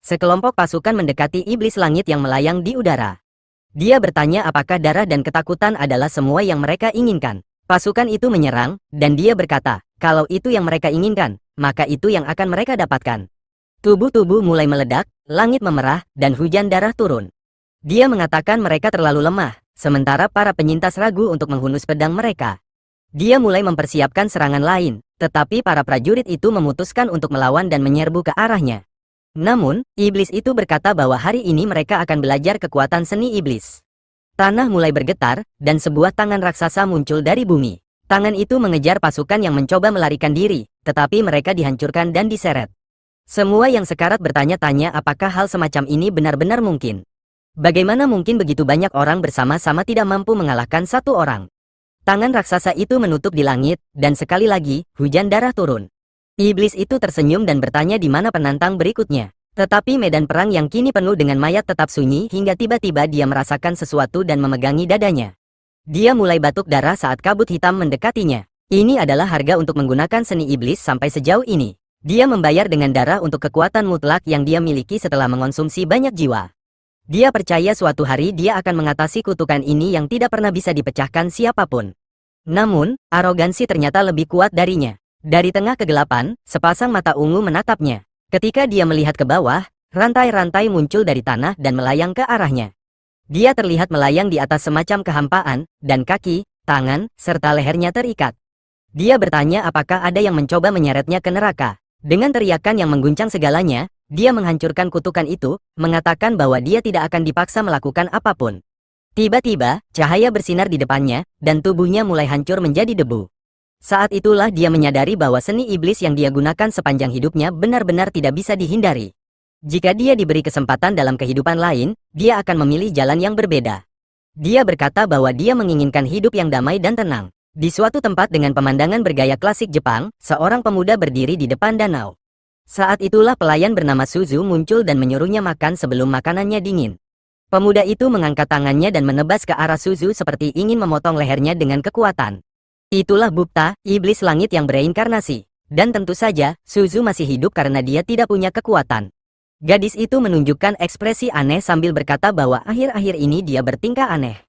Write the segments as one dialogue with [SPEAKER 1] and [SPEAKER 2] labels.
[SPEAKER 1] sekelompok pasukan mendekati iblis langit yang melayang di udara. Dia bertanya apakah darah dan ketakutan adalah semua yang mereka inginkan. Pasukan itu menyerang, dan dia berkata, kalau itu yang mereka inginkan, maka itu yang akan mereka dapatkan. Tubuh-tubuh mulai meledak, langit memerah, dan hujan darah turun. Dia mengatakan mereka terlalu lemah, sementara para penyintas ragu untuk menghunus pedang mereka. Dia mulai mempersiapkan serangan lain, tetapi para prajurit itu memutuskan untuk melawan dan menyerbu ke arahnya. Namun, iblis itu berkata bahwa hari ini mereka akan belajar kekuatan seni iblis. Tanah mulai bergetar, dan sebuah tangan raksasa muncul dari bumi. Tangan itu mengejar pasukan yang mencoba melarikan diri, tetapi mereka dihancurkan dan diseret. Semua yang sekarat bertanya-tanya apakah hal semacam ini benar-benar mungkin. Bagaimana mungkin begitu banyak orang bersama-sama tidak mampu mengalahkan satu orang? Tangan raksasa itu menutup di langit, dan sekali lagi, hujan darah turun. Iblis itu tersenyum dan bertanya di mana penantang berikutnya. Tetapi medan perang yang kini penuh dengan mayat tetap sunyi hingga tiba-tiba dia merasakan sesuatu dan memegangi dadanya. Dia mulai batuk darah saat kabut hitam mendekatinya. Ini adalah harga untuk menggunakan seni iblis sampai sejauh ini. Dia membayar dengan darah untuk kekuatan mutlak yang dia miliki setelah mengonsumsi banyak jiwa. Dia percaya suatu hari dia akan mengatasi kutukan ini yang tidak pernah bisa dipecahkan siapapun. Namun, arogansi ternyata lebih kuat darinya. Dari tengah kegelapan, sepasang mata ungu menatapnya. Ketika dia melihat ke bawah, rantai-rantai muncul dari tanah dan melayang ke arahnya. Dia terlihat melayang di atas semacam kehampaan, dan kaki, tangan, serta lehernya terikat. Dia bertanya apakah ada yang mencoba menyeretnya ke neraka. Dengan teriakan yang mengguncang segalanya, dia menghancurkan kutukan itu, mengatakan bahwa dia tidak akan dipaksa melakukan apapun. Tiba-tiba, cahaya bersinar di depannya, dan tubuhnya mulai hancur menjadi debu. Saat itulah dia menyadari bahwa seni iblis yang dia gunakan sepanjang hidupnya benar-benar tidak bisa dihindari. Jika dia diberi kesempatan dalam kehidupan lain, dia akan memilih jalan yang berbeda. Dia berkata bahwa dia menginginkan hidup yang damai dan tenang. Di suatu tempat dengan pemandangan bergaya klasik Jepang, seorang pemuda berdiri di depan danau. Saat itulah pelayan bernama Suzu muncul dan menyuruhnya makan sebelum makanannya dingin. Pemuda itu mengangkat tangannya dan menebas ke arah Suzu seperti ingin memotong lehernya dengan kekuatan. Itulah Bukta, iblis langit yang bereinkarnasi. Dan tentu saja, Suzu masih hidup karena dia tidak punya kekuatan. Gadis itu menunjukkan ekspresi aneh sambil berkata bahwa akhir-akhir ini dia bertingkah aneh.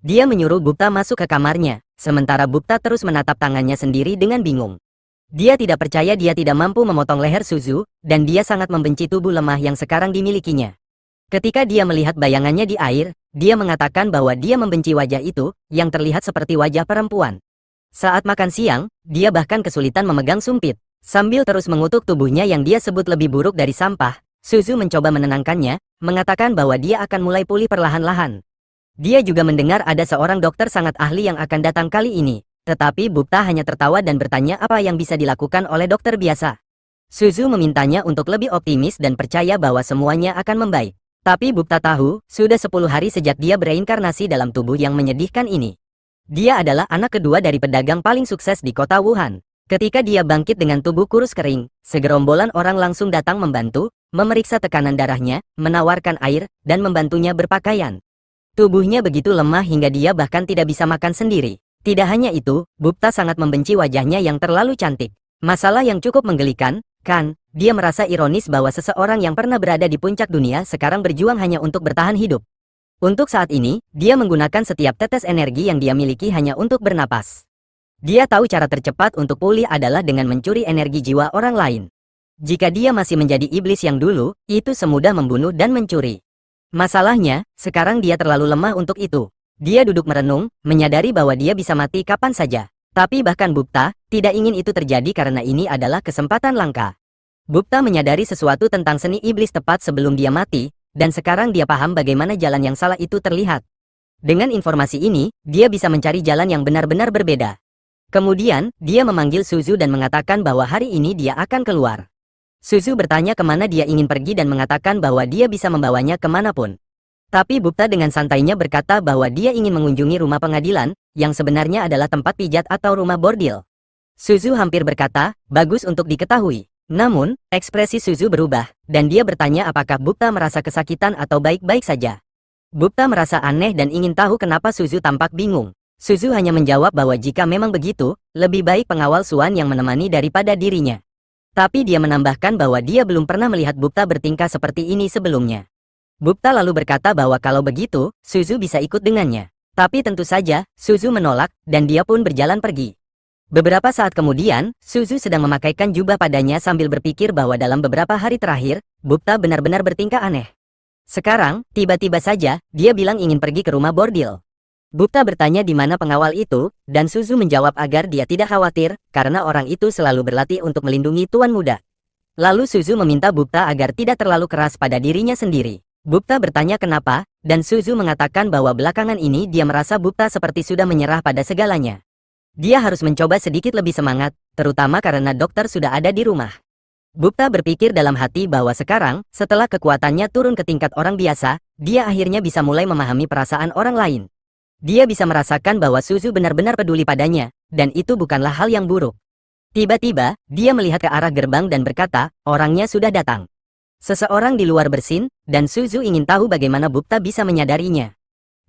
[SPEAKER 1] Dia menyuruh Bukta masuk ke kamarnya, sementara Bukta terus menatap tangannya sendiri dengan bingung. Dia tidak percaya dia tidak mampu memotong leher Suzu, dan dia sangat membenci tubuh lemah yang sekarang dimilikinya. Ketika dia melihat bayangannya di air, dia mengatakan bahwa dia membenci wajah itu, yang terlihat seperti wajah perempuan. Saat makan siang, dia bahkan kesulitan memegang sumpit. Sambil terus mengutuk tubuhnya yang dia sebut lebih buruk dari sampah, Suzu mencoba menenangkannya, mengatakan bahwa dia akan mulai pulih perlahan-lahan. Dia juga mendengar ada seorang dokter sangat ahli yang akan datang kali ini, tetapi Bukta hanya tertawa dan bertanya apa yang bisa dilakukan oleh dokter biasa. Suzu memintanya untuk lebih optimis dan percaya bahwa semuanya akan membaik. Tapi Bukta tahu, sudah 10 hari sejak dia bereinkarnasi dalam tubuh yang menyedihkan ini. Dia adalah anak kedua dari pedagang paling sukses di kota Wuhan. Ketika dia bangkit dengan tubuh kurus kering, segerombolan orang langsung datang membantu, memeriksa tekanan darahnya, menawarkan air, dan membantunya berpakaian. Tubuhnya begitu lemah hingga dia bahkan tidak bisa makan sendiri. Tidak hanya itu, Bukta sangat membenci wajahnya yang terlalu cantik. Masalah yang cukup menggelikan, kan? Dia merasa ironis bahwa seseorang yang pernah berada di puncak dunia sekarang berjuang hanya untuk bertahan hidup. Untuk saat ini, dia menggunakan setiap tetes energi yang dia miliki hanya untuk bernapas. Dia tahu cara tercepat untuk pulih adalah dengan mencuri energi jiwa orang lain. Jika dia masih menjadi iblis yang dulu, itu semudah membunuh dan mencuri. Masalahnya, sekarang dia terlalu lemah untuk itu. Dia duduk merenung, menyadari bahwa dia bisa mati kapan saja. Tapi bahkan Bukta tidak ingin itu terjadi karena ini adalah kesempatan langka. Bukta menyadari sesuatu tentang seni iblis tepat sebelum dia mati, dan sekarang dia paham bagaimana jalan yang salah itu terlihat. Dengan informasi ini, dia bisa mencari jalan yang benar-benar berbeda. Kemudian, dia memanggil Suzu dan mengatakan bahwa hari ini dia akan keluar. Suzu bertanya kemana dia ingin pergi dan mengatakan bahwa dia bisa membawanya kemanapun. Tapi Bukta dengan santainya berkata bahwa dia ingin mengunjungi rumah pengadilan, yang sebenarnya adalah tempat pijat atau rumah bordil. Suzu hampir berkata, bagus untuk diketahui. Namun, ekspresi Suzu berubah, dan dia bertanya apakah Bukta merasa kesakitan atau baik-baik saja. Bukta merasa aneh dan ingin tahu kenapa Suzu tampak bingung. Suzu hanya menjawab bahwa jika memang begitu, lebih baik pengawal Suan yang menemani daripada dirinya. Tapi dia menambahkan bahwa dia belum pernah melihat Bukta bertingkah seperti ini sebelumnya. Bukta lalu berkata bahwa kalau begitu, Suzu bisa ikut dengannya. Tapi tentu saja, Suzu menolak, dan dia pun berjalan pergi. Beberapa saat kemudian, Suzu sedang memakaikan jubah padanya sambil berpikir bahwa dalam beberapa hari terakhir, Bukta benar-benar bertingkah aneh. Sekarang, tiba-tiba saja, dia bilang ingin pergi ke rumah bordil. Bukta bertanya di mana pengawal itu, dan Suzu menjawab agar dia tidak khawatir, karena orang itu selalu berlatih untuk melindungi tuan muda. Lalu Suzu meminta Bukta agar tidak terlalu keras pada dirinya sendiri. Bukta bertanya kenapa, dan Suzu mengatakan bahwa belakangan ini dia merasa Bukta seperti sudah menyerah pada segalanya. Dia harus mencoba sedikit lebih semangat, terutama karena dokter sudah ada di rumah. Bukta berpikir dalam hati bahwa sekarang, setelah kekuatannya turun ke tingkat orang biasa, dia akhirnya bisa mulai memahami perasaan orang lain. Dia bisa merasakan bahwa Suzu benar-benar peduli padanya, dan itu bukanlah hal yang buruk. Tiba-tiba, dia melihat ke arah gerbang dan berkata, orangnya sudah datang. Seseorang di luar bersin, dan Suzu ingin tahu bagaimana Bukta bisa menyadarinya.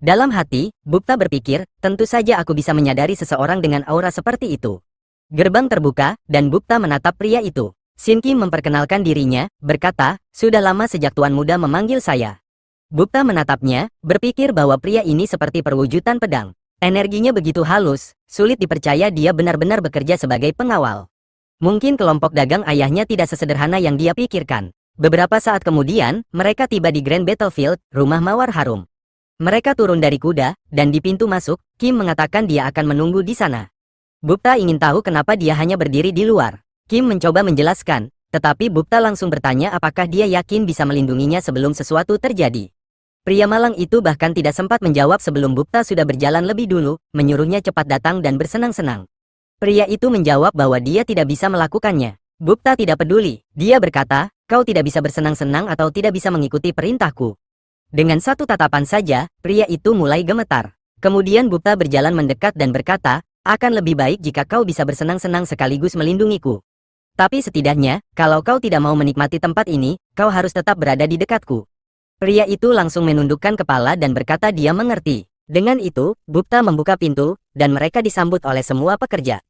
[SPEAKER 1] Dalam hati, Bukta berpikir, tentu saja aku bisa menyadari seseorang dengan aura seperti itu. Gerbang terbuka, dan Bukta menatap pria itu. Shin Kim memperkenalkan dirinya, berkata, sudah lama sejak tuan muda memanggil saya. Bukta menatapnya, berpikir bahwa pria ini seperti perwujudan pedang. Energinya begitu halus, sulit dipercaya dia benar-benar bekerja sebagai pengawal. Mungkin kelompok dagang ayahnya tidak sesederhana yang dia pikirkan. Beberapa saat kemudian, mereka tiba di Grand Battlefield, rumah Mawar Harum. Mereka turun dari kuda, dan di pintu masuk, Kim mengatakan dia akan menunggu di sana. Bukta ingin tahu kenapa dia hanya berdiri di luar. Kim mencoba menjelaskan, tetapi Bukta langsung bertanya apakah dia yakin bisa melindunginya sebelum sesuatu terjadi. Pria malang itu bahkan tidak sempat menjawab sebelum Bukta sudah berjalan lebih dulu, menyuruhnya cepat datang dan bersenang-senang. Pria itu menjawab bahwa dia tidak bisa melakukannya. Bukta tidak peduli, dia berkata, kau tidak bisa bersenang-senang atau tidak bisa mengikuti perintahku. Dengan satu tatapan saja, pria itu mulai gemetar. Kemudian Bukta berjalan mendekat dan berkata, akan lebih baik jika kau bisa bersenang-senang sekaligus melindungiku. Tapi setidaknya, kalau kau tidak mau menikmati tempat ini, kau harus tetap berada di dekatku. Pria itu langsung menundukkan kepala dan berkata dia mengerti. Dengan itu, Bukta membuka pintu, dan mereka disambut oleh semua pekerja.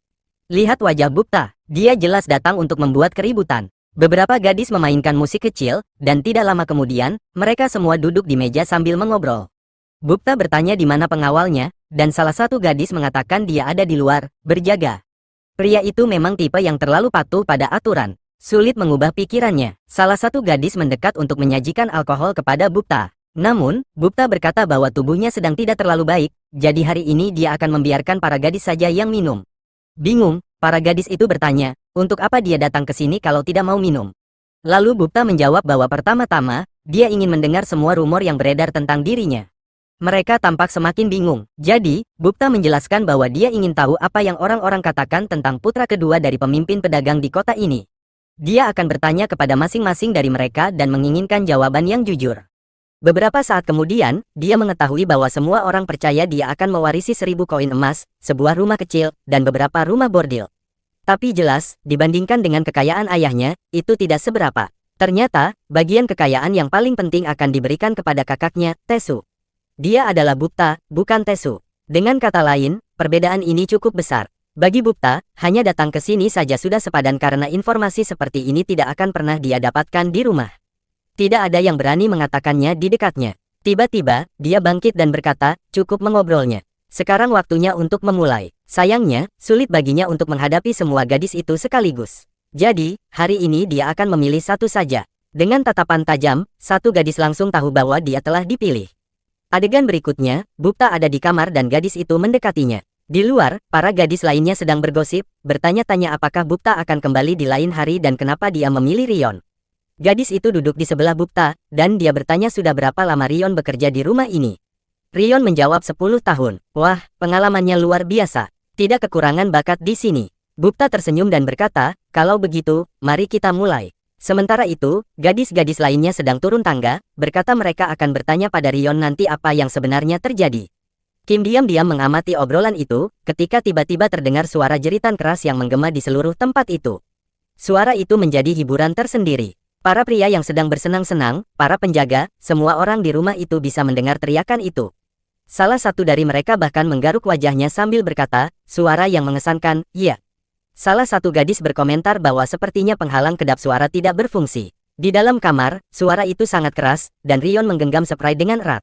[SPEAKER 1] Lihat wajah Bukta, dia jelas datang untuk membuat keributan. Beberapa gadis memainkan musik kecil, dan tidak lama kemudian, mereka semua duduk di meja sambil mengobrol. Bukta bertanya di mana pengawalnya, dan salah satu gadis mengatakan dia ada di luar, berjaga. Pria itu memang tipe yang terlalu patuh pada aturan. Sulit mengubah pikirannya. Salah satu gadis mendekat untuk menyajikan alkohol kepada Bukta. Namun, Bukta berkata bahwa tubuhnya sedang tidak terlalu baik, jadi hari ini dia akan membiarkan para gadis saja yang minum. Bingung, para gadis itu bertanya, untuk apa dia datang ke sini kalau tidak mau minum? Lalu Bukta menjawab bahwa pertama-tama, dia ingin mendengar semua rumor yang beredar tentang dirinya. Mereka tampak semakin bingung. Jadi, Bukta menjelaskan bahwa dia ingin tahu apa yang orang-orang katakan tentang putra kedua dari pemimpin pedagang di kota ini. Dia akan bertanya kepada masing-masing dari mereka dan menginginkan jawaban yang jujur. Beberapa saat kemudian, dia mengetahui bahwa semua orang percaya dia akan mewarisi 1000 koin emas, sebuah rumah kecil, dan beberapa rumah bordil. Tapi jelas, dibandingkan dengan kekayaan ayahnya, itu tidak seberapa. Ternyata, bagian kekayaan yang paling penting akan diberikan kepada kakaknya, Tesu. Dia adalah Bukta, bukan Tesu. Dengan kata lain, perbedaan ini cukup besar. Bagi Bukta, hanya datang ke sini saja sudah sepadan karena informasi seperti ini tidak akan pernah dia dapatkan di rumah. Tidak ada yang berani mengatakannya di dekatnya. Tiba-tiba, dia bangkit dan berkata, cukup mengobrolnya. Sekarang waktunya untuk memulai. Sayangnya, sulit baginya untuk menghadapi semua gadis itu sekaligus. Jadi, hari ini dia akan memilih satu saja. Dengan tatapan tajam, satu gadis langsung tahu bahwa dia telah dipilih. Adegan berikutnya, Bukta ada di kamar dan gadis itu mendekatinya. Di luar, para gadis lainnya sedang bergosip, bertanya-tanya apakah Bukta akan kembali di lain hari dan kenapa dia memilih Rion. Gadis itu duduk di sebelah Bukta, dan dia bertanya sudah berapa lama Rion bekerja di rumah ini. Rion menjawab 10 tahun. Wah, pengalamannya luar biasa. Tidak kekurangan bakat di sini. Bukta tersenyum dan berkata, kalau begitu, mari kita mulai. Sementara itu, gadis-gadis lainnya sedang turun tangga, berkata mereka akan bertanya pada Rion nanti apa yang sebenarnya terjadi. Kim diam-diam mengamati obrolan itu, ketika tiba-tiba terdengar suara jeritan keras yang menggema di seluruh tempat itu. Suara itu menjadi hiburan tersendiri. Para pria yang sedang bersenang-senang, para penjaga, semua orang di rumah itu bisa mendengar teriakan itu. Salah satu dari mereka bahkan menggaruk wajahnya sambil berkata, suara yang mengesankan, iya. Salah satu gadis berkomentar bahwa sepertinya penghalang kedap suara tidak berfungsi. Di dalam kamar, suara itu sangat keras, dan Rion menggenggam spray dengan erat.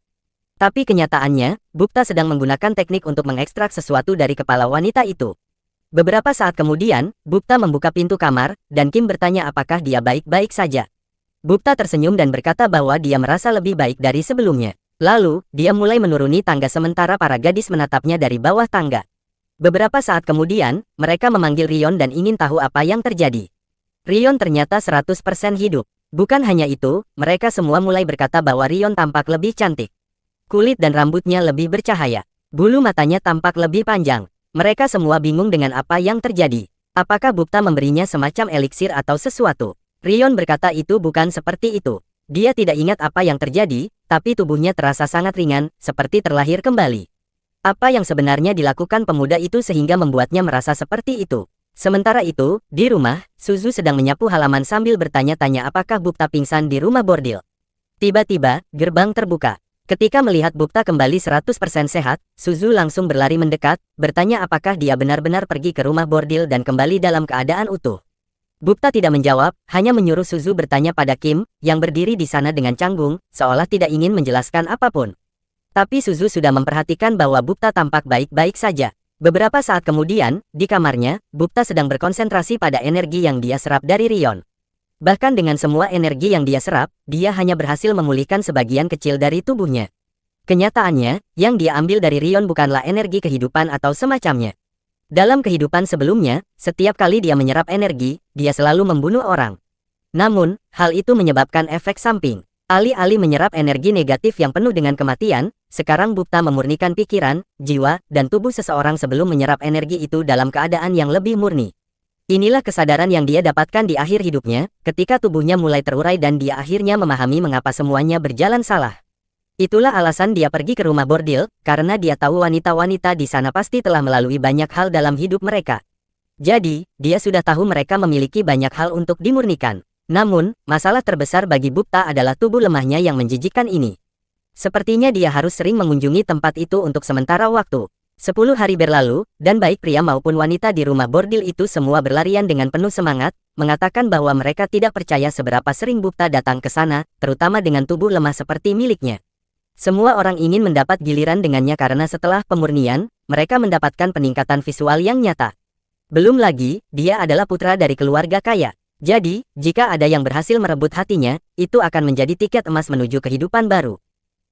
[SPEAKER 1] Tapi kenyataannya, Bukta sedang menggunakan teknik untuk mengekstrak sesuatu dari kepala wanita itu. Beberapa saat kemudian, Bukta membuka pintu kamar, dan Kim bertanya apakah dia baik-baik saja. Bukta tersenyum dan berkata bahwa dia merasa lebih baik dari sebelumnya. Lalu, dia mulai menuruni tangga sementara para gadis menatapnya dari bawah tangga. Beberapa saat kemudian, mereka memanggil Rion dan ingin tahu apa yang terjadi. Rion ternyata 100% hidup. Bukan hanya itu, mereka semua mulai berkata bahwa Rion tampak lebih cantik. Kulit dan rambutnya lebih bercahaya. Bulu matanya tampak lebih panjang. Mereka semua bingung dengan apa yang terjadi. Apakah Bukta memberinya semacam eliksir atau sesuatu? Rion berkata itu bukan seperti itu. Dia tidak ingat apa yang terjadi, tapi tubuhnya terasa sangat ringan, seperti terlahir kembali. Apa yang sebenarnya dilakukan pemuda itu sehingga membuatnya merasa seperti itu? Sementara itu, di rumah, Suzu sedang menyapu halaman sambil bertanya-tanya apakah Bukta pingsan di rumah bordil. Tiba-tiba, gerbang terbuka. Ketika melihat Bukta kembali 100% sehat, Suzu langsung berlari mendekat, bertanya apakah dia benar-benar pergi ke rumah bordil dan kembali dalam keadaan utuh. Bukta tidak menjawab, hanya menyuruh Suzu bertanya pada Kim, yang berdiri di sana dengan canggung, seolah tidak ingin menjelaskan apapun. Tapi Suzu sudah memperhatikan bahwa Bukta tampak baik-baik saja. Beberapa saat kemudian, di kamarnya, Bukta sedang berkonsentrasi pada energi yang dia serap dari Rion. Bahkan dengan semua energi yang dia serap, dia hanya berhasil memulihkan sebagian kecil dari tubuhnya. Kenyataannya, yang dia ambil dari Rion bukanlah energi kehidupan atau semacamnya. Dalam kehidupan sebelumnya, setiap kali dia menyerap energi, dia selalu membunuh orang. Namun, hal itu menyebabkan efek samping. Alih-alih menyerap energi negatif yang penuh dengan kematian, sekarang Bukta memurnikan pikiran, jiwa, dan tubuh seseorang sebelum menyerap energi itu dalam keadaan yang lebih murni. Inilah kesadaran yang dia dapatkan di akhir hidupnya, ketika tubuhnya mulai terurai dan dia akhirnya memahami mengapa semuanya berjalan salah. Itulah alasan dia pergi ke rumah bordil, karena dia tahu wanita-wanita di sana pasti telah melalui banyak hal dalam hidup mereka. Jadi, dia sudah tahu mereka memiliki banyak hal untuk dimurnikan. Namun, masalah terbesar bagi Bukta adalah tubuh lemahnya yang menjijikkan ini. Sepertinya dia harus sering mengunjungi tempat itu untuk sementara waktu. 10 hari berlalu, dan baik pria maupun wanita di rumah bordil itu semua berlarian dengan penuh semangat, mengatakan bahwa mereka tidak percaya seberapa sering Bukta datang ke sana, terutama dengan tubuh lemah seperti miliknya. Semua orang ingin mendapat giliran dengannya karena setelah pemurnian, mereka mendapatkan peningkatan visual yang nyata. Belum lagi, dia adalah putra dari keluarga kaya. Jadi, jika ada yang berhasil merebut hatinya, itu akan menjadi tiket emas menuju kehidupan baru.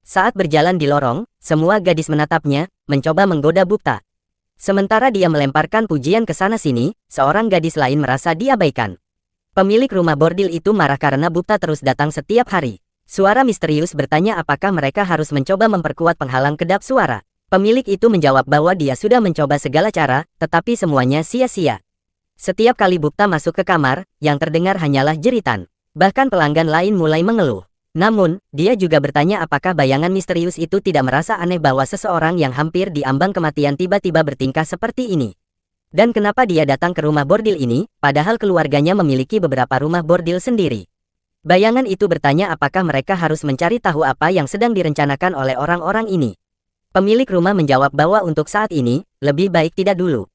[SPEAKER 1] Saat berjalan di lorong, semua gadis menatapnya, mencoba menggoda Bukta. Sementara dia melemparkan pujian ke sana-sini, seorang gadis lain merasa diabaikan. Pemilik rumah bordil itu marah karena Bukta terus datang setiap hari. Suara misterius bertanya apakah mereka harus mencoba memperkuat penghalang kedap suara. Pemilik itu menjawab bahwa dia sudah mencoba segala cara, tetapi semuanya sia-sia. Setiap kali Bukta masuk ke kamar, yang terdengar hanyalah jeritan. Bahkan pelanggan lain mulai mengeluh. Namun, dia juga bertanya apakah bayangan misterius itu tidak merasa aneh bahwa seseorang yang hampir diambang kematian tiba-tiba bertingkah seperti ini. Dan kenapa dia datang ke rumah bordil ini, padahal keluarganya memiliki beberapa rumah bordil sendiri. Bayangan itu bertanya apakah mereka harus mencari tahu apa yang sedang direncanakan oleh orang-orang ini. Pemilik rumah menjawab bahwa untuk saat ini, lebih baik tidak dulu.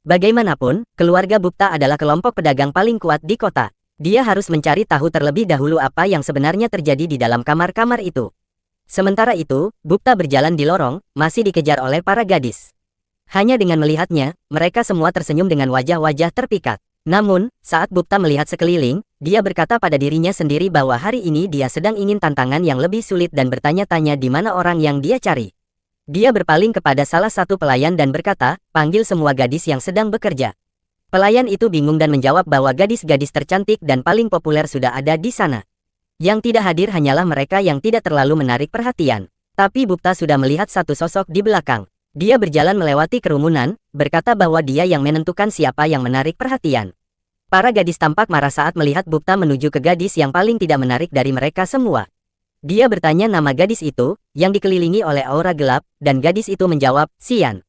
[SPEAKER 1] Bagaimanapun, keluarga Bukta adalah kelompok pedagang paling kuat di kota. Dia harus mencari tahu terlebih dahulu apa yang sebenarnya terjadi di dalam kamar-kamar itu. Sementara itu, Bukta berjalan di lorong, masih dikejar oleh para gadis. Hanya dengan melihatnya, mereka semua tersenyum dengan wajah-wajah terpikat. Namun, saat Bukta melihat sekeliling, dia berkata pada dirinya sendiri bahwa hari ini dia sedang ingin tantangan yang lebih sulit dan bertanya-tanya di mana orang yang dia cari. Dia berpaling kepada salah satu pelayan dan berkata, panggil semua gadis yang sedang bekerja. Pelayan itu bingung dan menjawab bahwa gadis-gadis tercantik dan paling populer sudah ada di sana. Yang tidak hadir hanyalah mereka yang tidak terlalu menarik perhatian. Tapi Bukta sudah melihat satu sosok di belakang. Dia berjalan melewati kerumunan, berkata bahwa dia yang menentukan siapa yang menarik perhatian. Para gadis tampak marah saat melihat Bukta menuju ke gadis yang paling tidak menarik dari mereka semua. Dia bertanya nama gadis itu, yang dikelilingi oleh aura gelap, dan gadis itu menjawab, Xian.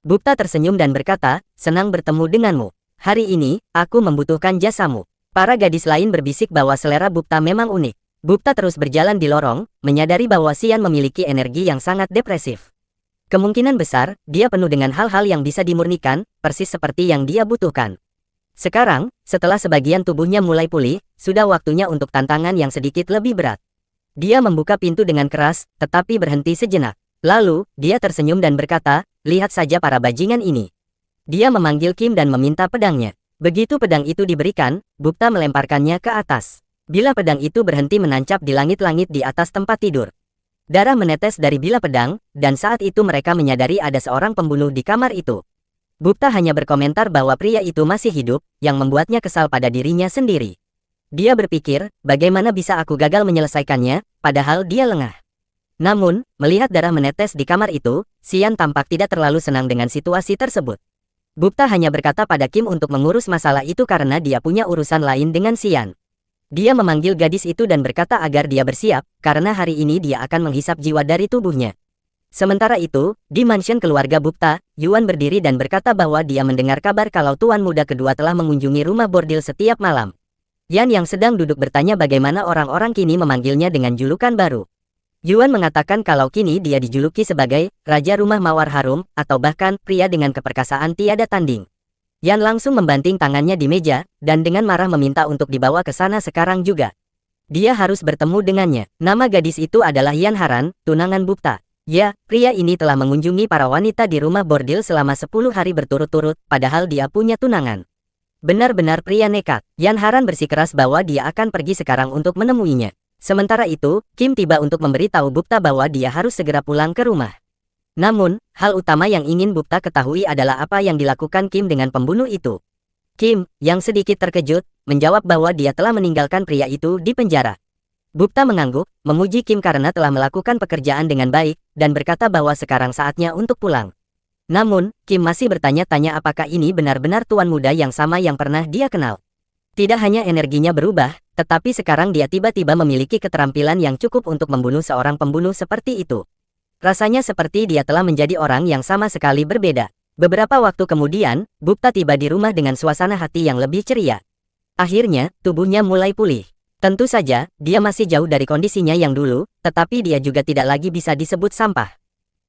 [SPEAKER 1] Bukta tersenyum dan berkata, senang bertemu denganmu. Hari ini, aku membutuhkan jasamu. Para gadis lain berbisik bahwa selera Bukta memang unik. Bukta terus berjalan di lorong, menyadari bahwa Xian memiliki energi yang sangat depresif. Kemungkinan besar, dia penuh dengan hal-hal yang bisa dimurnikan, persis seperti yang dia butuhkan. Sekarang, setelah sebagian tubuhnya mulai pulih, sudah waktunya untuk tantangan yang sedikit lebih berat. Dia membuka pintu dengan keras, tetapi berhenti sejenak. Lalu, dia tersenyum dan berkata, "Lihat saja para bajingan ini." Dia memanggil Kim dan meminta pedangnya. Begitu pedang itu diberikan, Bukta melemparkannya ke atas. Bila pedang itu berhenti menancap di langit-langit di atas tempat tidur. Darah menetes dari bilah pedang, dan saat itu mereka menyadari ada seorang pembunuh di kamar itu. Bukta hanya berkomentar bahwa pria itu masih hidup, yang membuatnya kesal pada dirinya sendiri. Dia berpikir, bagaimana bisa aku gagal menyelesaikannya, padahal dia lengah. Namun, melihat darah menetes di kamar itu, Xian tampak tidak terlalu senang dengan situasi tersebut. Bukta hanya berkata pada Kim untuk mengurus masalah itu karena dia punya urusan lain dengan Xian. Dia memanggil gadis itu dan berkata agar dia bersiap, karena hari ini dia akan menghisap jiwa dari tubuhnya. Sementara itu, di mansion keluarga Bukta, Yuan berdiri dan berkata bahwa dia mendengar kabar kalau tuan muda kedua telah mengunjungi rumah bordil setiap malam. Yan yang sedang duduk bertanya bagaimana orang-orang kini memanggilnya dengan julukan baru. Yuan mengatakan kalau kini dia dijuluki sebagai Raja Rumah Mawar Harum, atau bahkan pria dengan keperkasaan tiada tanding. Yan langsung membanting tangannya di meja, dan dengan marah meminta untuk dibawa ke sana sekarang juga. Dia harus bertemu dengannya. Nama gadis itu adalah Yan Haran, tunangan Bukta. Ya, pria ini telah mengunjungi para wanita di rumah bordil selama 10 hari berturut-turut, padahal dia punya tunangan. Benar-benar pria nekat. Yan Haran bersikeras bahwa dia akan pergi sekarang untuk menemuinya. Sementara itu, Kim tiba untuk memberitahu Bukta bahwa dia harus segera pulang ke rumah. Namun, hal utama yang ingin Bukta ketahui adalah apa yang dilakukan Kim dengan pembunuh itu. Kim, yang sedikit terkejut, menjawab bahwa dia telah meninggalkan pria itu di penjara. Bukta mengangguk, memuji Kim karena telah melakukan pekerjaan dengan baik, dan berkata bahwa sekarang saatnya untuk pulang. Namun, Kim masih bertanya-tanya apakah ini benar-benar tuan muda yang sama yang pernah dia kenal. Tidak hanya energinya berubah, tetapi sekarang dia tiba-tiba memiliki keterampilan yang cukup untuk membunuh seorang pembunuh seperti itu. Rasanya seperti dia telah menjadi orang yang sama sekali berbeda. Beberapa waktu kemudian, Bukta tiba di rumah dengan suasana hati yang lebih ceria. Akhirnya, tubuhnya mulai pulih. Tentu saja, dia masih jauh dari kondisinya yang dulu, tetapi dia juga tidak lagi bisa disebut sampah.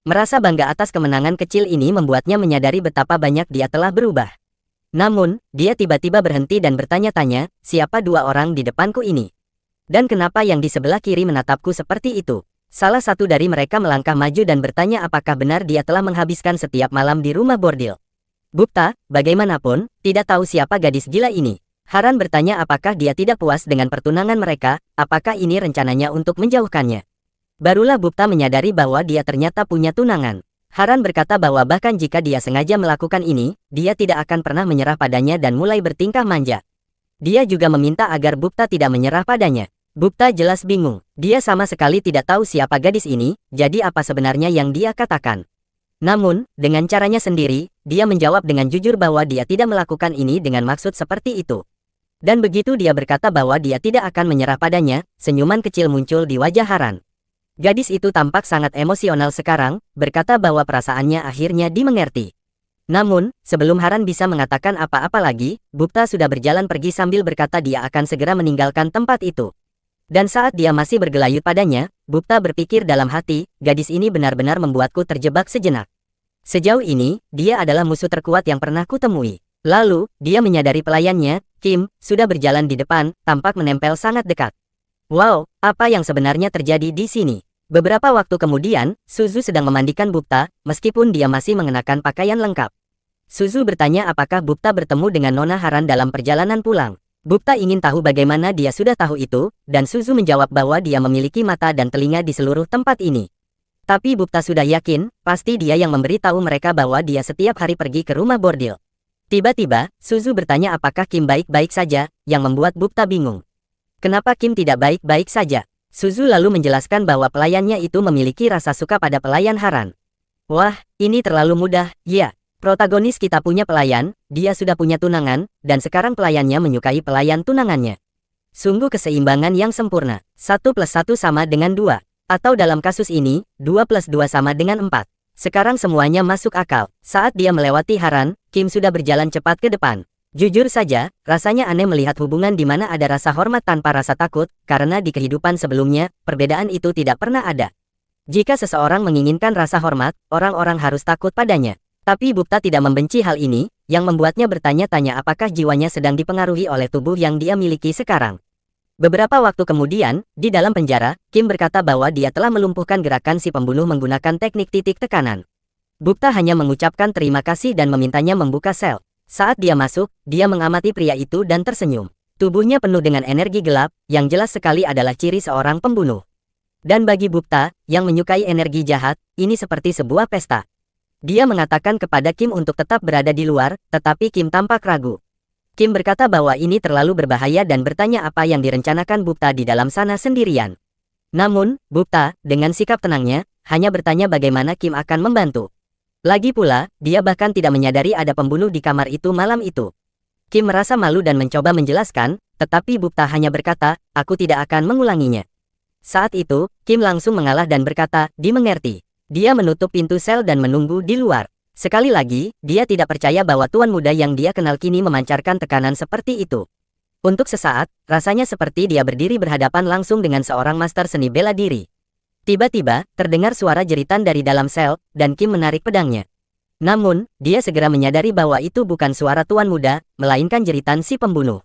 [SPEAKER 1] Merasa bangga atas kemenangan kecil ini membuatnya menyadari betapa banyak dia telah berubah. Namun, dia tiba-tiba berhenti dan bertanya-tanya, siapa dua orang di depanku ini? Dan kenapa yang di sebelah kiri menatapku seperti itu? Salah satu dari mereka melangkah maju dan bertanya apakah benar dia telah menghabiskan setiap malam di rumah bordil. Bukta, bagaimanapun, tidak tahu siapa gadis gila ini. Haran bertanya apakah dia tidak puas dengan pertunangan mereka, apakah ini rencananya untuk menjauhkannya. Barulah Bukta menyadari bahwa dia ternyata punya tunangan. Haran berkata bahwa bahkan jika dia sengaja melakukan ini, dia tidak akan pernah menyerah padanya dan mulai bertingkah manja. Dia juga meminta agar Bukta tidak menyerah padanya. Bukta jelas bingung. Dia sama sekali tidak tahu siapa gadis ini, jadi apa sebenarnya yang dia katakan. Namun, dengan caranya sendiri, dia menjawab dengan jujur bahwa dia tidak melakukan ini dengan maksud seperti itu. Dan begitu dia berkata bahwa dia tidak akan menyerah padanya, senyuman kecil muncul di wajah Haran. Gadis itu tampak sangat emosional sekarang, berkata bahwa perasaannya akhirnya dimengerti. Namun, sebelum Haran bisa mengatakan apa-apa lagi, Bukta sudah berjalan pergi sambil berkata dia akan segera meninggalkan tempat itu. Dan saat dia masih bergelayut padanya, Bukta berpikir dalam hati, gadis ini benar-benar membuatku terjebak sejenak. Sejauh ini, dia adalah musuh terkuat yang pernah kutemui. Lalu, dia menyadari pelayannya, Kim, sudah berjalan di depan, tampak menempel sangat dekat. Wow, apa yang sebenarnya terjadi di sini? Beberapa waktu kemudian, Suzu sedang memandikan Bukta, meskipun dia masih mengenakan pakaian lengkap. Suzu bertanya apakah Bukta bertemu dengan Nona Haran dalam perjalanan pulang. Bukta ingin tahu bagaimana dia sudah tahu itu, dan Suzu menjawab bahwa dia memiliki mata dan telinga di seluruh tempat ini. Tapi Bukta sudah yakin, pasti dia yang memberitahu mereka bahwa dia setiap hari pergi ke rumah bordil. Tiba-tiba, Suzu bertanya apakah Kim baik-baik saja, yang membuat Bukta bingung. Kenapa Kim tidak baik-baik saja? Suzu lalu menjelaskan bahwa pelayannya itu memiliki rasa suka pada pelayan Haran. Wah, ini terlalu mudah, ya. Protagonis kita punya pelayan, dia sudah punya tunangan, dan sekarang pelayannya menyukai pelayan tunangannya. Sungguh keseimbangan yang sempurna. 1 + 1 sama dengan 2. Atau dalam kasus ini, 2 + 2 sama dengan 4. Sekarang semuanya masuk akal. Saat dia melewati Haran, Kim sudah berjalan cepat ke depan. Jujur saja, rasanya aneh melihat hubungan di mana ada rasa hormat tanpa rasa takut, karena di kehidupan sebelumnya, perbedaan itu tidak pernah ada. Jika seseorang menginginkan rasa hormat, orang-orang harus takut padanya. Tapi Bukta tidak membenci hal ini, yang membuatnya bertanya-tanya apakah jiwanya sedang dipengaruhi oleh tubuh yang dia miliki sekarang. Beberapa waktu kemudian, di dalam penjara, Kim berkata bahwa dia telah melumpuhkan gerakan si pembunuh menggunakan teknik titik tekanan. Bukta hanya mengucapkan terima kasih dan memintanya membuka sel. Saat dia masuk, dia mengamati pria itu dan tersenyum. Tubuhnya penuh dengan energi gelap, yang jelas sekali adalah ciri seorang pembunuh. Dan bagi Bukta, yang menyukai energi jahat, ini seperti sebuah pesta. Dia mengatakan kepada Kim untuk tetap berada di luar, tetapi Kim tampak ragu. Kim berkata bahwa ini terlalu berbahaya dan bertanya apa yang direncanakan Bukta di dalam sana sendirian. Namun, Bukta, dengan sikap tenangnya, hanya bertanya bagaimana Kim akan membantu. Lagi pula, dia bahkan tidak menyadari ada pembunuh di kamar itu malam itu. Kim merasa malu dan mencoba menjelaskan, tetapi Bukta hanya berkata, aku tidak akan mengulanginya. Saat itu, Kim langsung mengalah dan berkata, dimengerti. Dia menutup pintu sel dan menunggu di luar. Sekali lagi, dia tidak percaya bahwa tuan muda yang dia kenal kini memancarkan tekanan seperti itu. Untuk sesaat, rasanya seperti dia berdiri berhadapan langsung dengan seorang master seni bela diri. Tiba-tiba, terdengar suara jeritan dari dalam sel, dan Kim menarik pedangnya. Namun, dia segera menyadari bahwa itu bukan suara tuan muda, melainkan jeritan si pembunuh.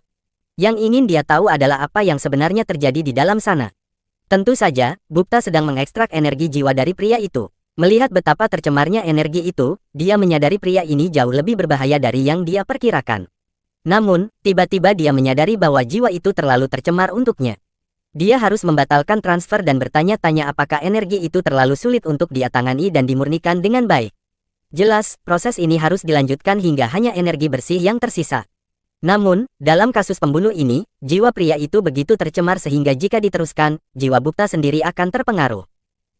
[SPEAKER 1] Yang ingin dia tahu adalah apa yang sebenarnya terjadi di dalam sana. Tentu saja, Bukta sedang mengekstrak energi jiwa dari pria itu. Melihat betapa tercemarnya energi itu, dia menyadari pria ini jauh lebih berbahaya dari yang dia perkirakan. Namun, tiba-tiba dia menyadari bahwa jiwa itu terlalu tercemar untuknya. Dia harus membatalkan transfer dan bertanya-tanya apakah energi itu terlalu sulit untuk dia tangani dan dimurnikan dengan baik. Jelas, proses ini harus dilanjutkan hingga hanya energi bersih yang tersisa. Namun, dalam kasus pembunuh ini, jiwa pria itu begitu tercemar sehingga jika diteruskan, jiwa Bukta sendiri akan terpengaruh.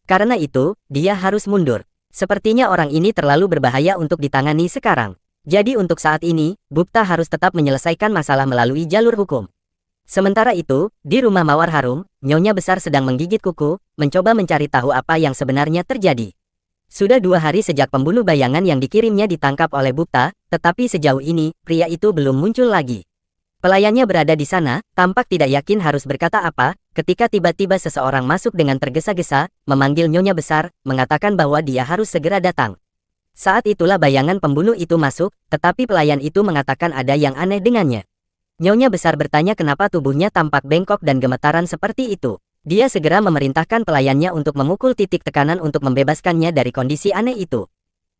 [SPEAKER 1] Karena itu, dia harus mundur. Sepertinya orang ini terlalu berbahaya untuk ditangani sekarang. Jadi untuk saat ini, Bukta harus tetap menyelesaikan masalah melalui jalur hukum. Sementara itu, di rumah Mawar Harum, Nyonya Besar sedang menggigit kuku, mencoba mencari tahu apa yang sebenarnya terjadi. Sudah 2 hari sejak pembunuh bayangan yang dikirimnya ditangkap oleh Bukta, tetapi sejauh ini, pria itu belum muncul lagi. Pelayannya berada di sana, tampak tidak yakin harus berkata apa, ketika tiba-tiba seseorang masuk dengan tergesa-gesa, memanggil Nyonya Besar, mengatakan bahwa dia harus segera datang. Saat itulah bayangan pembunuh itu masuk, tetapi pelayan itu mengatakan ada yang aneh dengannya. Nyonya Besar bertanya kenapa tubuhnya tampak bengkok dan gemetaran seperti itu. Dia segera memerintahkan pelayannya untuk memukul titik tekanan untuk membebaskannya dari kondisi aneh itu.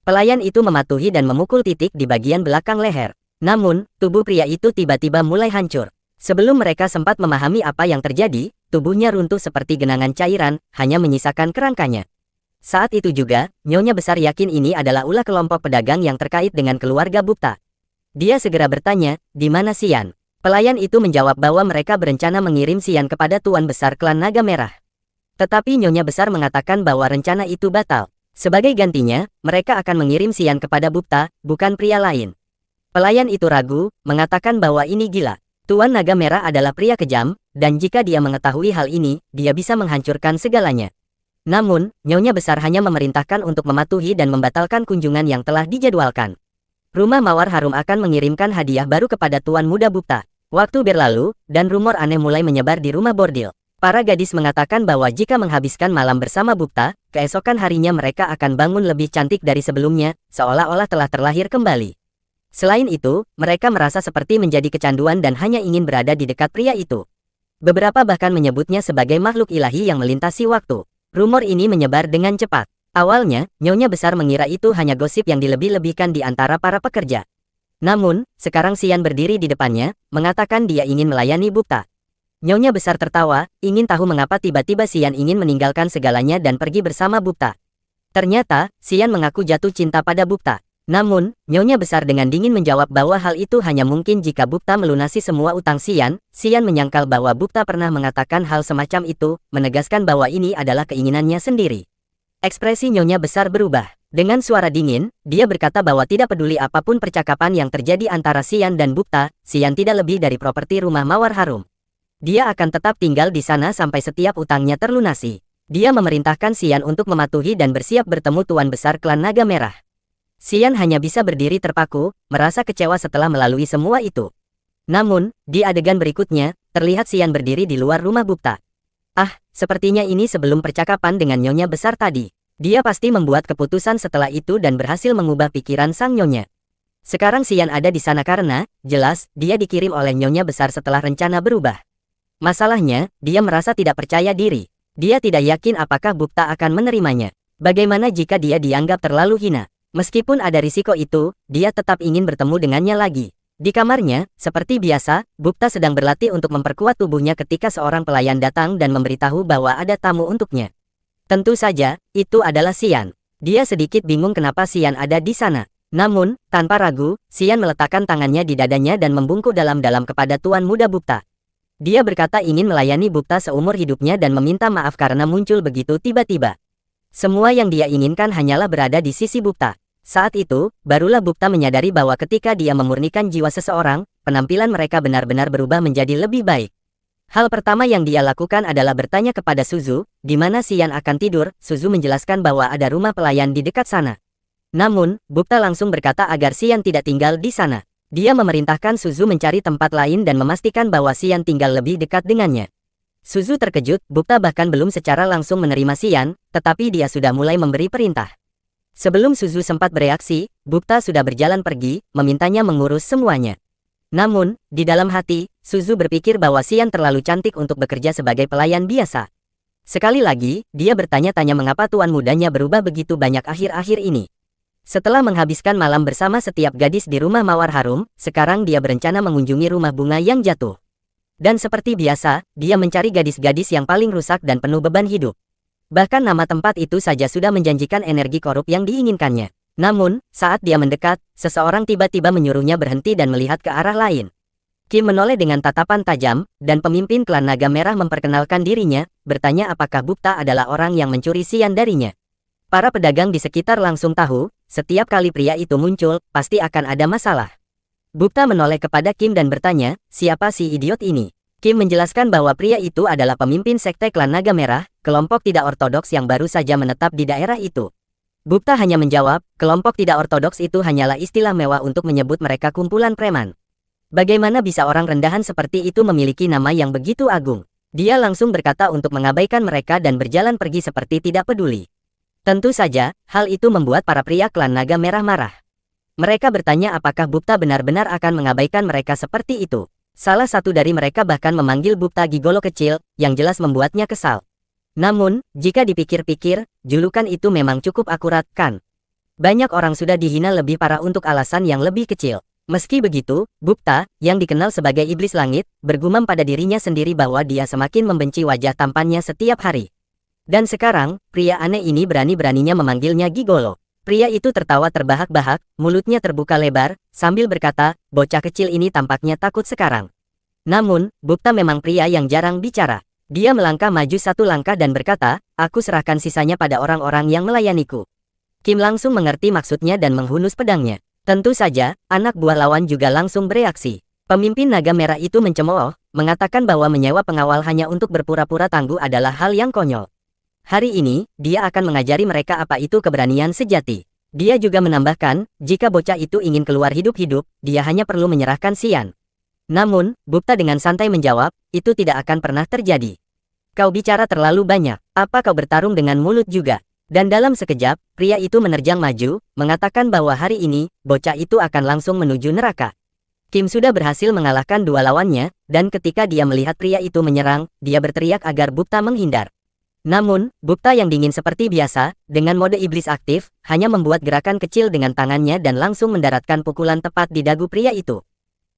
[SPEAKER 1] Pelayan itu mematuhi dan memukul titik di bagian belakang leher. Namun, tubuh pria itu tiba-tiba mulai hancur. Sebelum mereka sempat memahami apa yang terjadi, tubuhnya runtuh seperti genangan cairan, hanya menyisakan kerangkanya. Saat itu juga, Nyonya Besar yakin ini adalah ulah kelompok pedagang yang terkait dengan keluarga Bukta. Dia segera bertanya, di mana Xian? Pelayan itu menjawab bahwa mereka berencana mengirim Xian kepada Tuan Besar Klan Naga Merah. Tetapi Nyonya Besar mengatakan bahwa rencana itu batal. Sebagai gantinya, mereka akan mengirim Xian kepada Bukta, bukan pria lain. Pelayan itu ragu, mengatakan bahwa ini gila. Tuan Naga Merah adalah pria kejam, dan jika dia mengetahui hal ini, dia bisa menghancurkan segalanya. Namun, Nyonya Besar hanya memerintahkan untuk mematuhi dan membatalkan kunjungan yang telah dijadwalkan. Rumah Mawar Harum akan mengirimkan hadiah baru kepada Tuan Muda Bukta. Waktu berlalu, dan rumor aneh mulai menyebar di rumah bordil. Para gadis mengatakan bahwa jika menghabiskan malam bersama Bukta, keesokan harinya mereka akan bangun lebih cantik dari sebelumnya, seolah-olah telah terlahir kembali. Selain itu, mereka merasa seperti menjadi kecanduan dan hanya ingin berada di dekat pria itu. Beberapa bahkan menyebutnya sebagai makhluk ilahi yang melintasi waktu. Rumor ini menyebar dengan cepat. Awalnya, Nyonya Besar mengira itu hanya gosip yang dilebih-lebihkan di antara para pekerja. Namun, sekarang Xian berdiri di depannya, mengatakan dia ingin melayani Bukta. Nyonya Besar tertawa, ingin tahu mengapa tiba-tiba Xian ingin meninggalkan segalanya dan pergi bersama Bukta. Ternyata, Xian mengaku jatuh cinta pada Bukta. Namun, Nyonya Besar dengan dingin menjawab bahwa hal itu hanya mungkin jika Bukta melunasi semua utang Xian. Xian menyangkal bahwa Bukta pernah mengatakan hal semacam itu, menegaskan bahwa ini adalah keinginannya sendiri. Ekspresi Nyonya Besar berubah. Dengan suara dingin, dia berkata bahwa tidak peduli apapun percakapan yang terjadi antara Xian dan Bukta, Xian tidak lebih dari properti rumah Mawar Harum. Dia akan tetap tinggal di sana sampai setiap utangnya terlunasi. Dia memerintahkan Xian untuk mematuhi dan bersiap bertemu Tuan Besar Klan Naga Merah. Xian hanya bisa berdiri terpaku, merasa kecewa setelah melalui semua itu. Namun, di adegan berikutnya, terlihat Xian berdiri di luar rumah Bukta. Ah, sepertinya ini sebelum percakapan dengan Nyonya Besar tadi. Dia pasti membuat keputusan setelah itu dan berhasil mengubah pikiran sang nyonya. Sekarang Xian ada di sana karena, jelas, dia dikirim oleh nyonya besar setelah rencana berubah. Masalahnya, dia merasa tidak percaya diri. Dia tidak yakin apakah Bukta akan menerimanya. Bagaimana jika dia dianggap terlalu hina? Meskipun ada risiko itu, dia tetap ingin bertemu dengannya lagi. Di kamarnya, seperti biasa, Bukta sedang berlatih untuk memperkuat tubuhnya ketika seorang pelayan datang dan memberitahu bahwa ada tamu untuknya. Tentu saja, itu adalah Xian. Dia sedikit bingung kenapa Xian ada di sana. Namun, tanpa ragu, Xian meletakkan tangannya di dadanya dan membungkuk dalam-dalam kepada Tuan Muda Bukta. Dia berkata ingin melayani Bukta seumur hidupnya dan meminta maaf karena muncul begitu tiba-tiba. Semua yang dia inginkan hanyalah berada di sisi Bukta. Saat itu, barulah Bukta menyadari bahwa ketika dia memurnikan jiwa seseorang, penampilan mereka benar-benar berubah menjadi lebih baik. Hal pertama yang dia lakukan adalah bertanya kepada Suzu, di mana Xian akan tidur. Suzu menjelaskan bahwa ada rumah pelayan di dekat sana. Namun, Bukta langsung berkata agar Xian tidak tinggal di sana. Dia memerintahkan Suzu mencari tempat lain dan memastikan bahwa Xian tinggal lebih dekat dengannya. Suzu terkejut, Bukta bahkan belum secara langsung menerima Xian, tetapi dia sudah mulai memberi perintah. Sebelum Suzu sempat bereaksi, Bukta sudah berjalan pergi, memintanya mengurus semuanya. Namun, di dalam hati, Suzu berpikir bahwa Xian terlalu cantik untuk bekerja sebagai pelayan biasa. Sekali lagi, dia bertanya-tanya mengapa tuan mudanya berubah begitu banyak akhir-akhir ini. Setelah menghabiskan malam bersama setiap gadis di rumah Mawar Harum, sekarang dia berencana mengunjungi rumah bunga yang jatuh. Dan seperti biasa, dia mencari gadis-gadis yang paling rusak dan penuh beban hidup. Bahkan nama tempat itu saja sudah menjanjikan energi korup yang diinginkannya. Namun, saat dia mendekat, seseorang tiba-tiba menyuruhnya berhenti dan melihat ke arah lain. Kim menoleh dengan tatapan tajam, dan pemimpin klan Naga Merah memperkenalkan dirinya, bertanya apakah Bukta adalah orang yang mencuri Xian darinya. Para pedagang di sekitar langsung tahu, setiap kali pria itu muncul, pasti akan ada masalah. Bukta menoleh kepada Kim dan bertanya, siapa si idiot ini? Kim menjelaskan bahwa pria itu adalah pemimpin sekte klan Naga Merah, kelompok tidak ortodoks yang baru saja menetap di daerah itu. Bukta hanya menjawab, kelompok tidak ortodoks itu hanyalah istilah mewah untuk menyebut mereka kumpulan preman. Bagaimana bisa orang rendahan seperti itu memiliki nama yang begitu agung? Dia langsung berkata untuk mengabaikan mereka dan berjalan pergi seperti tidak peduli. Tentu saja, hal itu membuat para pria klan Naga Merah marah. Mereka bertanya apakah Bukta benar-benar akan mengabaikan mereka seperti itu. Salah satu dari mereka bahkan memanggil Bukta gigolo kecil, yang jelas membuatnya kesal. Namun, jika dipikir-pikir, julukan itu memang cukup akurat, kan? Banyak orang sudah dihina lebih parah untuk alasan yang lebih kecil. Meski begitu, Bukta, yang dikenal sebagai iblis langit, bergumam pada dirinya sendiri bahwa dia semakin membenci wajah tampannya setiap hari. Dan sekarang, pria aneh ini berani-beraninya memanggilnya gigolo. Pria itu tertawa terbahak-bahak, mulutnya terbuka lebar, sambil berkata, bocah kecil ini tampaknya takut sekarang. Namun, Bukta memang pria yang jarang bicara. Dia melangkah maju satu langkah dan berkata, aku serahkan sisanya pada orang-orang yang melayaniku. Kim langsung mengerti maksudnya dan menghunus pedangnya. Tentu saja, anak buah lawan juga langsung bereaksi. Pemimpin Naga Merah itu mencemooh, mengatakan bahwa menyewa pengawal hanya untuk berpura-pura tangguh adalah hal yang konyol. Hari ini, dia akan mengajari mereka apa itu keberanian sejati. Dia juga menambahkan, jika bocah itu ingin keluar hidup-hidup, dia hanya perlu menyerahkan Xian. Namun, Bukta dengan santai menjawab, itu tidak akan pernah terjadi. Kau bicara terlalu banyak, apa kau bertarung dengan mulut juga? Dan dalam sekejap, pria itu menerjang maju, mengatakan bahwa hari ini, bocah itu akan langsung menuju neraka. Kim sudah berhasil mengalahkan dua lawannya, dan ketika dia melihat pria itu menyerang, dia berteriak agar Bukta menghindar. Namun, Bukta yang dingin seperti biasa, dengan mode iblis aktif, hanya membuat gerakan kecil dengan tangannya dan langsung mendaratkan pukulan tepat di dagu pria itu.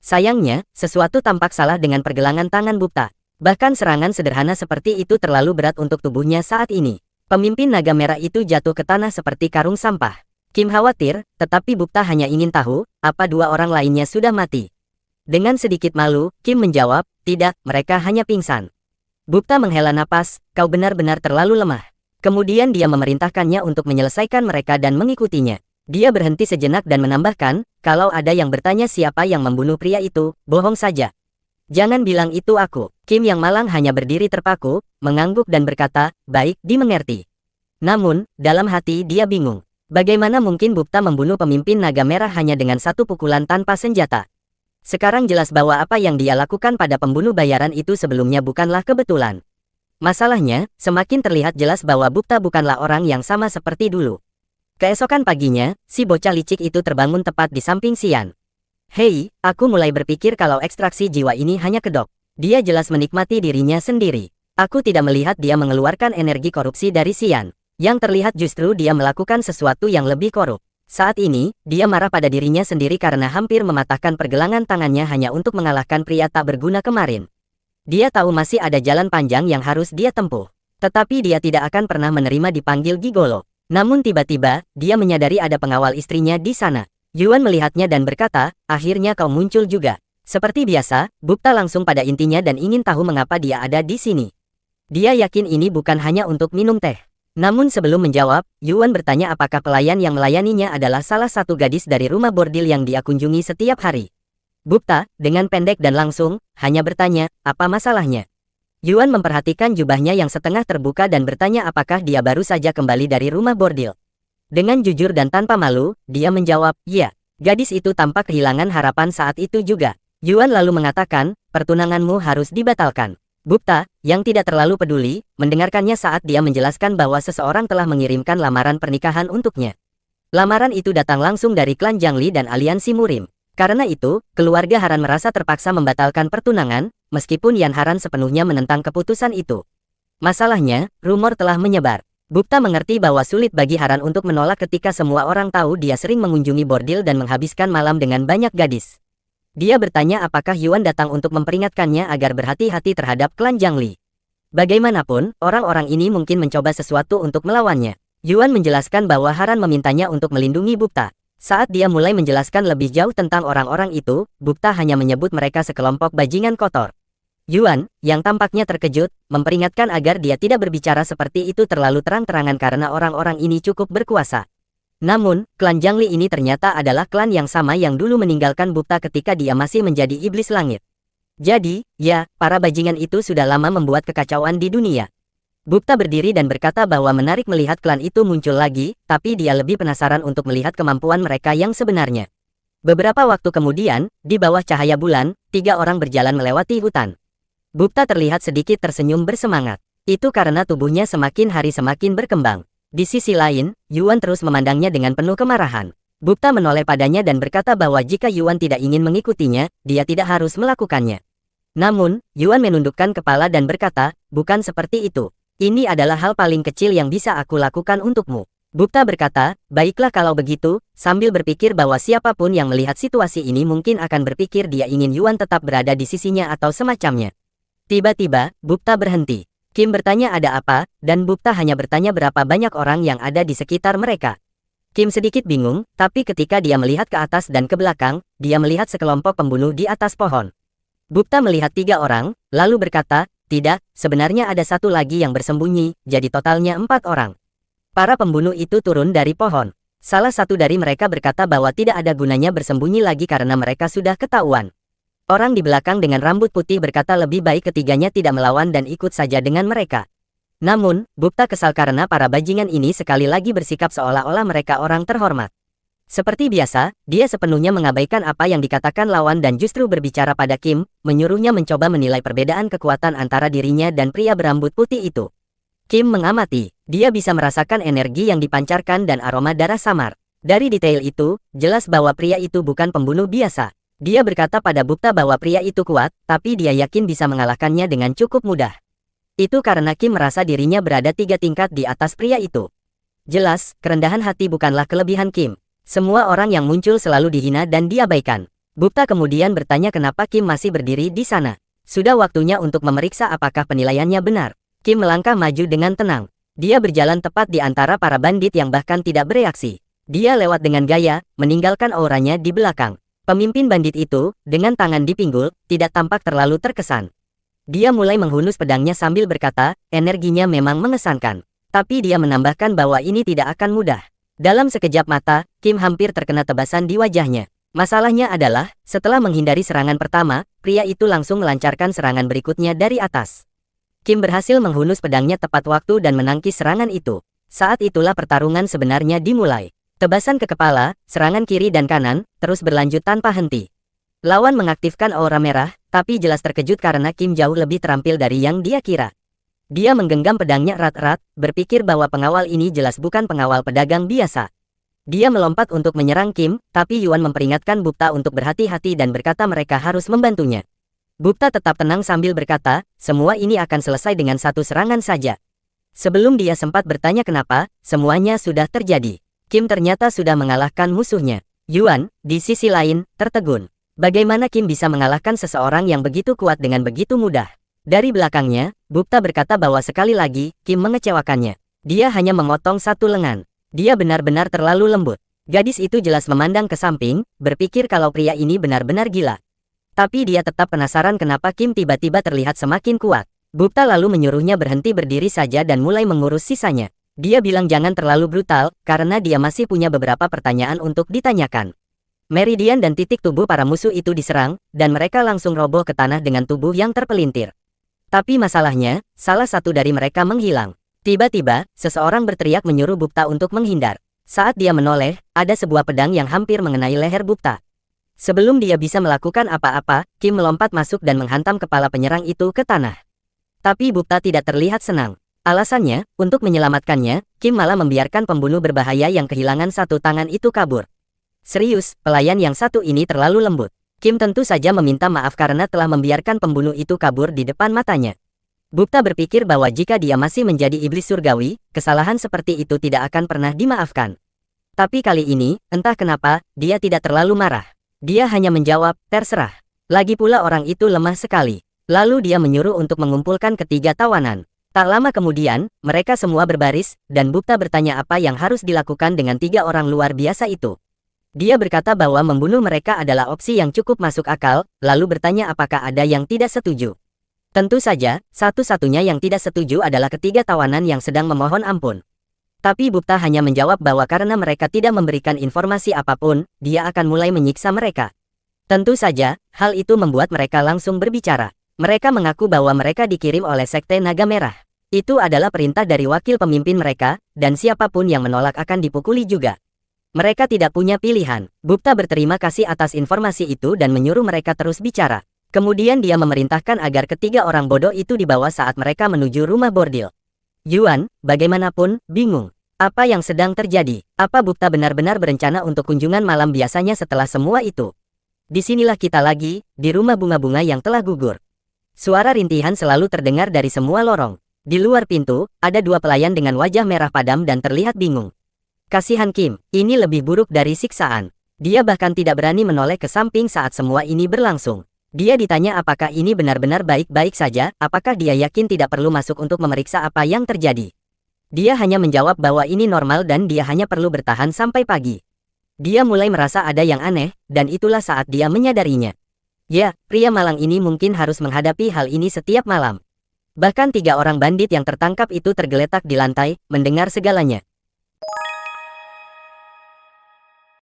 [SPEAKER 1] Sayangnya, sesuatu tampak salah dengan pergelangan tangan Bukta. Bahkan serangan sederhana seperti itu terlalu berat untuk tubuhnya saat ini. Pemimpin Naga Merah itu jatuh ke tanah seperti karung sampah. Kim khawatir, tetapi Bukta hanya ingin tahu, apa dua orang lainnya sudah mati. Dengan sedikit malu, Kim menjawab, tidak, mereka hanya pingsan. Bukta menghela napas, kau benar-benar terlalu lemah. Kemudian dia memerintahkannya untuk menyelesaikan mereka dan mengikutinya. Dia berhenti sejenak dan menambahkan, kalau ada yang bertanya siapa yang membunuh pria itu, bohong saja. Jangan bilang itu aku. Kim yang malang hanya berdiri terpaku, mengangguk dan berkata, baik, dimengerti. Namun, dalam hati dia bingung. Bagaimana mungkin Bukta membunuh pemimpin Naga Merah hanya dengan satu pukulan tanpa senjata? Sekarang jelas bahwa apa yang dia lakukan pada pembunuh bayaran itu sebelumnya bukanlah kebetulan. Masalahnya, semakin terlihat jelas bahwa Bukta bukanlah orang yang sama seperti dulu. Keesokan paginya, si bocah licik itu terbangun tepat di samping Xian. Hei, aku mulai berpikir kalau ekstraksi jiwa ini hanya kedok. Dia jelas menikmati dirinya sendiri. Aku tidak melihat dia mengeluarkan energi korupsi dari Xian. Yang terlihat justru dia melakukan sesuatu yang lebih korup. Saat ini, dia marah pada dirinya sendiri karena hampir mematahkan pergelangan tangannya hanya untuk mengalahkan pria tak berguna kemarin. Dia tahu masih ada jalan panjang yang harus dia tempuh. Tetapi dia tidak akan pernah menerima dipanggil gigolo. Namun tiba-tiba, dia menyadari ada pengawal istrinya di sana. Yuan melihatnya dan berkata, akhirnya kau muncul juga. Seperti biasa, Bukta langsung pada intinya dan ingin tahu mengapa dia ada di sini. Dia yakin ini bukan hanya untuk minum teh. Namun sebelum menjawab, Yuan bertanya apakah pelayan yang melayaninya adalah salah satu gadis dari rumah bordil yang dia kunjungi setiap hari. Bukta, dengan pendek dan langsung, hanya bertanya, apa masalahnya? Yuan memperhatikan jubahnya yang setengah terbuka dan bertanya apakah dia baru saja kembali dari rumah bordil. Dengan jujur dan tanpa malu, dia menjawab, ya. Gadis itu tampak kehilangan harapan saat itu juga. Yuan lalu mengatakan, pertunanganmu harus dibatalkan. Bukta, yang tidak terlalu peduli, mendengarkannya saat dia menjelaskan bahwa seseorang telah mengirimkan lamaran pernikahan untuknya. Lamaran itu datang langsung dari klan Jiangli dan aliansi Murim. Karena itu, keluarga Haran merasa terpaksa membatalkan pertunangan, meskipun Yan Haran sepenuhnya menentang keputusan itu. Masalahnya, rumor telah menyebar. Bukta mengerti bahwa sulit bagi Haran untuk menolak ketika semua orang tahu dia sering mengunjungi bordil dan menghabiskan malam dengan banyak gadis. Dia bertanya apakah Yuan datang untuk memperingatkannya agar berhati-hati terhadap klan Jiangli. Bagaimanapun, orang-orang ini mungkin mencoba sesuatu untuk melawannya. Yuan menjelaskan bahwa Haran memintanya untuk melindungi Bukta. Saat dia mulai menjelaskan lebih jauh tentang orang-orang itu, Bukta hanya menyebut mereka sekelompok bajingan kotor. Yuan, yang tampaknya terkejut, memperingatkan agar dia tidak berbicara seperti itu terlalu terang-terangan karena orang-orang ini cukup berkuasa. Namun, klan Jiangli ini ternyata adalah klan yang sama yang dulu meninggalkan Bukta ketika dia masih menjadi iblis langit. Jadi, ya, para bajingan itu sudah lama membuat kekacauan di dunia. Bukta berdiri dan berkata bahwa menarik melihat klan itu muncul lagi, tapi dia lebih penasaran untuk melihat kemampuan mereka yang sebenarnya. Beberapa waktu kemudian, di bawah cahaya bulan, 3 orang berjalan melewati hutan. Bukta terlihat sedikit tersenyum bersemangat. Itu karena tubuhnya semakin hari semakin berkembang. Di sisi lain, Yuan terus memandangnya dengan penuh kemarahan. Bukta menoleh padanya dan berkata bahwa jika Yuan tidak ingin mengikutinya, dia tidak harus melakukannya. Namun, Yuan menundukkan kepala dan berkata, bukan seperti itu. Ini adalah hal paling kecil yang bisa aku lakukan untukmu. Bukta berkata, baiklah kalau begitu, sambil berpikir bahwa siapapun yang melihat situasi ini mungkin akan berpikir dia ingin Yuan tetap berada di sisinya atau semacamnya. Tiba-tiba, Bukta berhenti. Kim bertanya ada apa, dan Bukta hanya bertanya berapa banyak orang yang ada di sekitar mereka. Kim sedikit bingung, tapi ketika dia melihat ke atas dan ke belakang, dia melihat sekelompok pembunuh di atas pohon. Bukta melihat 3 orang, lalu berkata, tidak, sebenarnya ada satu lagi yang bersembunyi, jadi totalnya 4 orang. Para pembunuh itu turun dari pohon. Salah satu dari mereka berkata bahwa tidak ada gunanya bersembunyi lagi karena mereka sudah ketahuan. Orang di belakang dengan rambut putih berkata lebih baik ketiganya tidak melawan dan ikut saja dengan mereka. Namun, Bukta kesal karena para bajingan ini sekali lagi bersikap seolah-olah mereka orang terhormat. Seperti biasa, dia sepenuhnya mengabaikan apa yang dikatakan lawan dan justru berbicara pada Kim, menyuruhnya mencoba menilai perbedaan kekuatan antara dirinya dan pria berambut putih itu. Kim mengamati, dia bisa merasakan energi yang dipancarkan dan aroma darah samar. Dari detail itu, jelas bahwa pria itu bukan pembunuh biasa. Dia berkata pada Bukta bahwa pria itu kuat, tapi dia yakin bisa mengalahkannya dengan cukup mudah. Itu karena Kim merasa dirinya berada 3 tingkat di atas pria itu. Jelas, kerendahan hati bukanlah kelebihan Kim. Semua orang yang muncul selalu dihina dan diabaikan. Bukta kemudian bertanya kenapa Kim masih berdiri di sana. Sudah waktunya untuk memeriksa apakah penilaiannya benar. Kim melangkah maju dengan tenang. Dia berjalan tepat di antara para bandit yang bahkan tidak bereaksi. Dia lewat dengan gaya, meninggalkan auranya di belakang. Pemimpin bandit itu, dengan tangan di pinggul, tidak tampak terlalu terkesan. Dia mulai menghunus pedangnya sambil berkata, energinya memang mengesankan. Tapi dia menambahkan bahwa ini tidak akan mudah. Dalam sekejap mata, Kim hampir terkena tebasan di wajahnya. Masalahnya adalah, setelah menghindari serangan pertama, pria itu langsung melancarkan serangan berikutnya dari atas. Kim berhasil menghunus pedangnya tepat waktu dan menangkis serangan itu. Saat itulah pertarungan sebenarnya dimulai. Tebasan ke kepala, serangan kiri dan kanan, terus berlanjut tanpa henti. Lawan mengaktifkan aura merah, tapi jelas terkejut karena Kim jauh lebih terampil dari yang dia kira. Dia menggenggam pedangnya erat-erat, berpikir bahwa pengawal ini jelas bukan pengawal pedagang biasa. Dia melompat untuk menyerang Kim, tapi Yuan memperingatkan Bukta untuk berhati-hati dan berkata mereka harus membantunya. Bukta tetap tenang sambil berkata, semua ini akan selesai dengan satu serangan saja. Sebelum dia sempat bertanya kenapa, semuanya sudah terjadi. Kim ternyata sudah mengalahkan musuhnya. Yuan, di sisi lain, tertegun. Bagaimana Kim bisa mengalahkan seseorang yang begitu kuat dengan begitu mudah? Dari belakangnya, Bukta berkata bahwa sekali lagi, Kim mengecewakannya. Dia hanya memotong satu lengan. Dia benar-benar terlalu lembut. Gadis itu jelas memandang ke samping, berpikir kalau pria ini benar-benar gila. Tapi dia tetap penasaran kenapa Kim tiba-tiba terlihat semakin kuat. Bukta lalu menyuruhnya berhenti berdiri saja dan mulai mengurus sisanya. Dia bilang jangan terlalu brutal, karena dia masih punya beberapa pertanyaan untuk ditanyakan. Meridian dan titik tubuh para musuh itu diserang, dan mereka langsung roboh ke tanah dengan tubuh yang terpelintir. Tapi masalahnya, salah satu dari mereka menghilang. Tiba-tiba, seseorang berteriak menyuruh Bukta untuk menghindar. Saat dia menoleh, ada sebuah pedang yang hampir mengenai leher Bukta. Sebelum dia bisa melakukan apa-apa, Kim melompat masuk dan menghantam kepala penyerang itu ke tanah. Tapi Bukta tidak terlihat senang. Alasannya, untuk menyelamatkannya, Kim malah membiarkan pembunuh berbahaya yang kehilangan satu tangan itu kabur. Serius, pelayan yang satu ini terlalu lembut. Kim tentu saja meminta maaf karena telah membiarkan pembunuh itu kabur di depan matanya. Bukta berpikir bahwa jika dia masih menjadi iblis surgawi, kesalahan seperti itu tidak akan pernah dimaafkan. Tapi kali ini, entah kenapa, dia tidak terlalu marah. Dia hanya menjawab, terserah. Lagi pula orang itu lemah sekali. Lalu dia menyuruh untuk mengumpulkan ketiga tawanan. Tak lama kemudian, mereka semua berbaris, dan Bukta bertanya apa yang harus dilakukan dengan tiga orang luar biasa itu. Dia berkata bahwa membunuh mereka adalah opsi yang cukup masuk akal, lalu bertanya apakah ada yang tidak setuju. Tentu saja, satu-satunya yang tidak setuju adalah ketiga tawanan yang sedang memohon ampun. Tapi Bukta hanya menjawab bahwa karena mereka tidak memberikan informasi apapun, dia akan mulai menyiksa mereka. Tentu saja, hal itu membuat mereka langsung berbicara. Mereka mengaku bahwa mereka dikirim oleh Sekte Naga Merah. Itu adalah perintah dari wakil pemimpin mereka, dan siapapun yang menolak akan dipukuli juga. Mereka tidak punya pilihan. Bukta berterima kasih atas informasi itu dan menyuruh mereka terus bicara. Kemudian dia memerintahkan agar ketiga orang bodoh itu dibawa saat mereka menuju rumah bordil. Yuan, bagaimanapun, bingung. Apa yang sedang terjadi? Apa Bukta benar-benar berencana untuk kunjungan malam biasanya setelah semua itu? Disinilah kita lagi, di rumah bunga-bunga yang telah gugur. Suara rintihan selalu terdengar dari semua lorong. Di luar pintu, ada dua pelayan dengan wajah merah padam dan terlihat bingung. Kasihan Kim, ini lebih buruk dari siksaan. Dia bahkan tidak berani menoleh ke samping saat semua ini berlangsung. Dia ditanya apakah ini benar-benar baik-baik saja, apakah dia yakin tidak perlu masuk untuk memeriksa apa yang terjadi. Dia hanya menjawab bahwa ini normal dan dia hanya perlu bertahan sampai pagi. Dia mulai merasa ada yang aneh, dan itulah saat dia menyadarinya. Ya, pria malang ini mungkin harus menghadapi hal ini setiap malam. Bahkan tiga orang bandit yang tertangkap itu tergeletak di lantai, mendengar segalanya.